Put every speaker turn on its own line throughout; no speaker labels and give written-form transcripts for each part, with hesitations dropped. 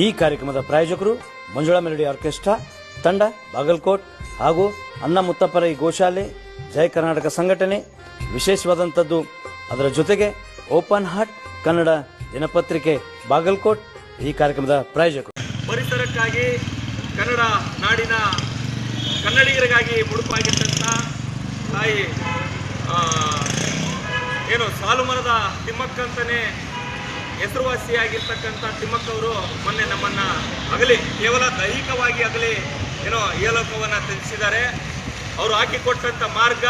ಈ ಕಾರ್ಯಕ್ರಮದ ಪ್ರಾಯೋಜಕರು ಮಂಜುಳಾ ಮೆಲೋಡಿ ಆರ್ಕೆಸ್ಟ್ರಾ ತಂಡ ಬಾಗಲಕೋಟ್ ಹಾಗೂ ಅನ್ನ ಮುತ್ತಪ್ಪರೈ ಗೋಶಾಲೆ ಜಯ ಕರ್ನಾಟಕ ಸಂಘಟನೆ. ವಿಶೇಷವಾದಂಥದ್ದು ಅದರ ಜೊತೆಗೆ ಓಪನ್ ಹಾರ್ಟ್ ಕನ್ನಡ ದಿನಪತ್ರಿಕೆ ಬಾಗಲಕೋಟ್ ಈ ಕಾರ್ಯಕ್ರಮದ ಪ್ರಾಯೋಜಕರು.
ಪರಿಸರಕ್ಕಾಗಿ ಕನ್ನಡ ನಾಡಿನ ಕನ್ನಡಿಗರಿಗಾಗಿ ಮುಡುಪಾಗಿದ್ದಂಥ ತಾಯಿ ಏನು ಸಾಲುಮರದ ತಿಮ್ಮಕ್ಕ ಅಂತಾನೆ ಹೆಸರುವಾಸಿಯಾಗಿರ್ತಕ್ಕಂಥ ತಿಮ್ಮಕ್ಕವರು ಮೊನ್ನೆ ನಮ್ಮನ್ನು ಅಗಲಿ, ಕೇವಲ ದೈಹಿಕವಾಗಿ ಅಗಲಿ ಏನೋ ಏಲೋಕವನ್ನು ತ್ಯಜಿಸಿದ್ದಾರೆ. ಅವರು ಹಾಕಿಕೊಟ್ಟಂಥ ಮಾರ್ಗ,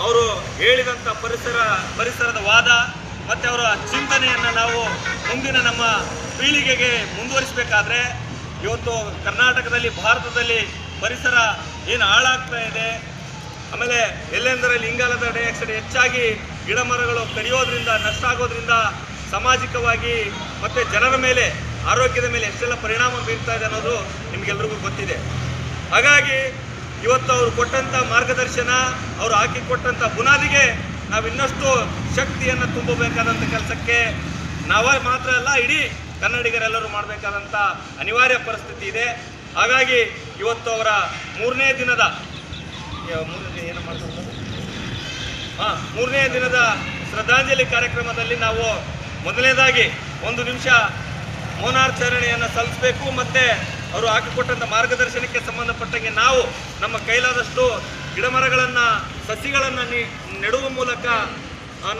ಅವರು ಹೇಳಿದಂಥ ಪರಿಸರದ ವಾದ ಮತ್ತು ಅವರ ಚಿಂತನೆಯನ್ನು ನಾವು ಮುಂದಿನ ನಮ್ಮ ಪೀಳಿಗೆಗೆ ಮುಂದುವರಿಸಬೇಕಾದ್ರೆ ಇವತ್ತು ಕರ್ನಾಟಕದಲ್ಲಿ ಭಾರತದಲ್ಲಿ ಪರಿಸರ ಏನು ಹಾಳಾಗ್ತಾ ಇದೆ, ಆಮೇಲೆ ಎಲ್ಲೆಂದರಲ್ಲಿ ಇಂಗಾಲದ ಡೈಆಕ್ಸೈಡ್ ಹೆಚ್ಚಾಗಿ ಗಿಡ ಮರಗಳು ಕಡಿಯೋದ್ರಿಂದ ನಷ್ಟ ಆಗೋದ್ರಿಂದ ಸಾಮಾಜಿಕವಾಗಿ ಮತ್ತು ಜನರ ಮೇಲೆ ಆರೋಗ್ಯದ ಮೇಲೆ ಎಷ್ಟೆಲ್ಲ ಪರಿಣಾಮ ಬೀರ್ತಾ ಇದೆ ಅನ್ನೋದು ನಿಮಗೆಲ್ರಿಗೂ ಗೊತ್ತಿದೆ. ಹಾಗಾಗಿ ಇವತ್ತು ಅವರು ಕೊಟ್ಟಂಥ ಮಾರ್ಗದರ್ಶನ, ಅವರು ಹಾಕಿಕೊಟ್ಟಂಥ ಬುನಾದಿಗೆ ನಾವು ಇನ್ನಷ್ಟು ಶಕ್ತಿಯನ್ನು ತುಂಬಬೇಕಾದಂಥ ಕೆಲಸಕ್ಕೆ ನಾವೇ ಮಾತ್ರ ಅಲ್ಲ, ಇಡೀ ಕನ್ನಡಿಗರೆಲ್ಲರೂ ಮಾಡಬೇಕಾದಂಥ ಅನಿವಾರ್ಯ ಪರಿಸ್ಥಿತಿ ಇದೆ. ಹಾಗಾಗಿ ಇವತ್ತು ಅವರ ಮೂರನೇ ದಿನದ ಶ್ರದ್ಧಾಂಜಲಿ ಕಾರ್ಯಕ್ರಮದಲ್ಲಿ ನಾವು ಮೊದಲನೇದಾಗಿ 1 ನಿಮಿಷ ಮೌನಾಚರಣೆಯನ್ನು ಸಲ್ಲಿಸಬೇಕು. ಮತ್ತು ಅವರು ಹಾಕಿಕೊಟ್ಟಂಥ ಮಾರ್ಗದರ್ಶನಕ್ಕೆ ಸಂಬಂಧಪಟ್ಟಂಗೆ ನಾವು ನಮ್ಮ ಕೈಲಾದಷ್ಟು ಗಿಡಮರಗಳನ್ನು ಸಸಿಗಳನ್ನು ನೆಡುವ ಮೂಲಕ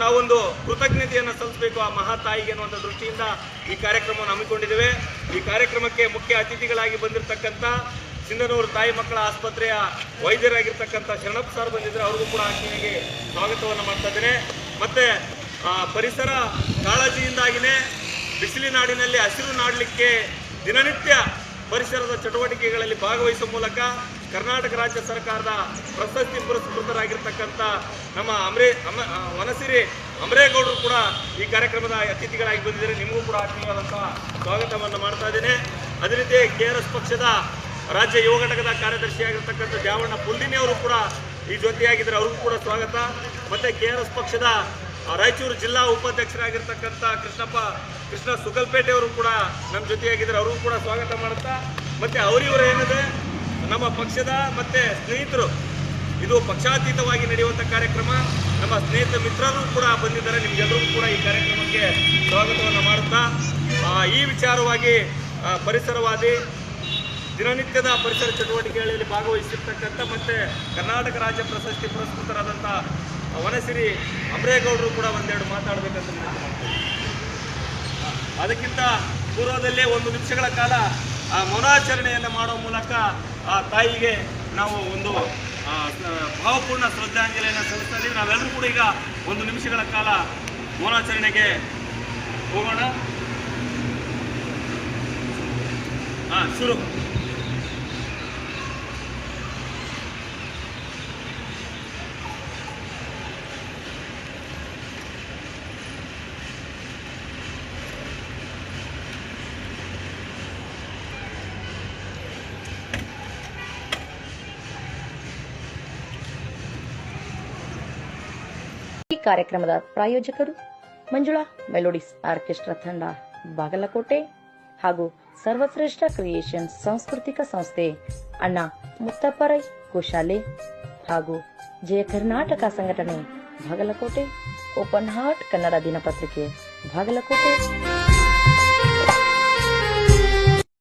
ನಾವೊಂದು ಕೃತಜ್ಞತೆಯನ್ನು ಸಲ್ಲಿಸಬೇಕು ಆ ಮಹಾತಾಯಿಗೆ ಅನ್ನುವಂಥ ದೃಷ್ಟಿಯಿಂದ ಈ ಕಾರ್ಯಕ್ರಮವನ್ನು ಹಮ್ಮಿಕೊಂಡಿದ್ದೇವೆ. ಈ ಕಾರ್ಯಕ್ರಮಕ್ಕೆ ಮುಖ್ಯ ಅತಿಥಿಗಳಾಗಿ ಬಂದಿರತಕ್ಕಂಥ ಸಿಂಧನೂರು ತಾಯಿ ಮಕ್ಕಳ ಆಸ್ಪತ್ರೆಯ ವೈದ್ಯರಾಗಿರ್ತಕ್ಕಂಥ ಶರಣಪ್ಪ ಸರ್ ಬಂದಿದ್ದರೆ, ಅವ್ರಿಗೂ ಕೂಡ ಆತ್ಮೀಯವಾಗಿ ಸ್ವಾಗತವನ್ನು ಮಾಡ್ತಾ ಇದ್ದೇನೆ. ಮತ್ತು ಪರಿಸರ ಕಾಳಜಿಯಿಂದಾಗಿಯೇ ಬಿಸಿಲಿನಾಡಿನಲ್ಲಿ ಹಸಿರು ನಾಡಲಿಕ್ಕೆ ದಿನನಿತ್ಯ ಪರಿಸರದ ಚಟುವಟಿಕೆಗಳಲ್ಲಿ ಭಾಗವಹಿಸುವ ಮೂಲಕ ಕರ್ನಾಟಕ ರಾಜ್ಯ ಸರ್ಕಾರದ ಪ್ರಶಸ್ತಿ ಪುರಸ್ಕೃತರಾಗಿರ್ತಕ್ಕಂಥ ನಮ್ಮ ವನಸಿರಿ ಅಮರೇಗೌಡರು ಕೂಡ ಈ ಕಾರ್ಯಕ್ರಮದ ಅತಿಥಿಗಳಾಗಿ ಬಂದಿದ್ದಾರೆ. ನಿಮಗೂ ಕೂಡ ಆತ್ಮೀಯವಾದಂತಹ ಸ್ವಾಗತವನ್ನು ಮಾಡ್ತಾ ಇದ್ದೇನೆ. ಅದೇ ರೀತಿ KRS ಪಕ್ಷದ ರಾಜ್ಯ ಯುವ ಘಟಕದ ಕಾರ್ಯದರ್ಶಿಯಾಗಿರ್ತಕ್ಕಂಥ ದ್ಯಾವಣ್ಣ ಪುಲ್ದಿನಿ ಅವರು ಕೂಡ ಈ ಜೊತೆಯಾಗಿದ್ದಾರೆ, ಅವ್ರಿಗೂ ಕೂಡ ಸ್ವಾಗತ. ಮತ್ತು KRS ಪಕ್ಷದ ರಾಯಚೂರು ಜಿಲ್ಲಾ ಉಪಾಧ್ಯಕ್ಷರಾಗಿರ್ತಕ್ಕಂಥ ಕೃಷ್ಣ ಸುಗಲ್ಪೇಟೆ ಅವರು ಕೂಡ ನಮ್ಮ ಜೊತೆಯಾಗಿದ್ದಾರೆ, ಅವ್ರಿಗೂ ಕೂಡ ಸ್ವಾಗತ ಮಾಡುತ್ತಾ, ಮತ್ತು ಅವರಿವರು ಏನಿದೆ ನಮ್ಮ ಪಕ್ಷದ ಮತ್ತು ಸ್ನೇಹಿತರು, ಇದು ಪಕ್ಷಾತೀತವಾಗಿ ನಡೆಯುವಂಥ ಕಾರ್ಯಕ್ರಮ. ನಮ್ಮ ಸ್ನೇಹಿತ ಮಿತ್ರರು ಕೂಡ ಬಂದಿದ್ದಾರೆ, ನಿಮಗೆಲ್ಲರಿಗೂ ಕೂಡ ಈ ಕಾರ್ಯಕ್ರಮಕ್ಕೆ ಸ್ವಾಗತವನ್ನು ಮಾಡುತ್ತಾ, ಈ ವಿಚಾರವಾಗಿ ಪರಿಸರವಾದಿ ದಿನನಿತ್ಯದ ಪರಿಸರ ಚಟುವಟಿಕೆಗಳಲ್ಲಿ ಭಾಗವಹಿಸಿರ್ತಕ್ಕಂಥ ಮತ್ತು ಕರ್ನಾಟಕ ರಾಜ್ಯ ಪ್ರಶಸ್ತಿ ಪುರಸ್ಕೃತರಾದಂಥ ವನಸಿರಿ ಅಮರೇಗೌಡರು ಕೂಡ ಒಂದೆರಡು ಮಾತಾಡಬೇಕಂತ ಮಾಡ್ತೀನಿ. ಅದಕ್ಕಿಂತ ಪೂರ್ವದಲ್ಲೇ 1 ನಿಮಿಷಗಳ ಕಾಲ ಮೌನಾಚರಣೆಯನ್ನು ಮಾಡುವ ಮೂಲಕ ಆ ತಾಯಿಗೆ ನಾವು ಒಂದು ಭಾವಪೂರ್ಣ ಶ್ರದ್ಧಾಂಜಲಿಯನ್ನು ಸಲ್ಲಿಸ್ತಾ ಇದ್ದೀವಿ. ನಾವೆಲ್ಲರೂ ಕೂಡ ಈಗ 1 ನಿಮಿಷಗಳ ಕಾಲ ಮೌನಾಚರಣೆಗೆ ಹೋಗೋಣ. ಶುರು.
ಈ ಕಾರ್ಯಕ್ರಮದ ಪ್ರಾಯೋಜಕರು ಮಂಜುಳಾ ಮೆಲೋಡಿಸ್ ಆರ್ಕೆಸ್ಟ್ರಾ ತಂಡ ಬಾಗಲಕೋಟೆ ಹಾಗೂ ಸರ್ವಶ್ರೇಷ್ಠ ಕ್ರಿಯೇಷನ್ ಸಾಂಸ್ಕೃತಿಕ ಸಂಸ್ಥೆ ಅಣ್ಣ ಮುತ್ತಪ್ಪರೈ ಗೋಶಾಲೆ ಹಾಗೂ ಜಯ ಕರ್ನಾಟಕ ಸಂಘಟನೆ ಬಾಗಲಕೋಟೆ, ಓಪನ್ ಹಾರ್ಟ್ ಕನ್ನಡ ದಿನಪತ್ರಿಕೆ ಬಾಗಲಕೋಟೆ.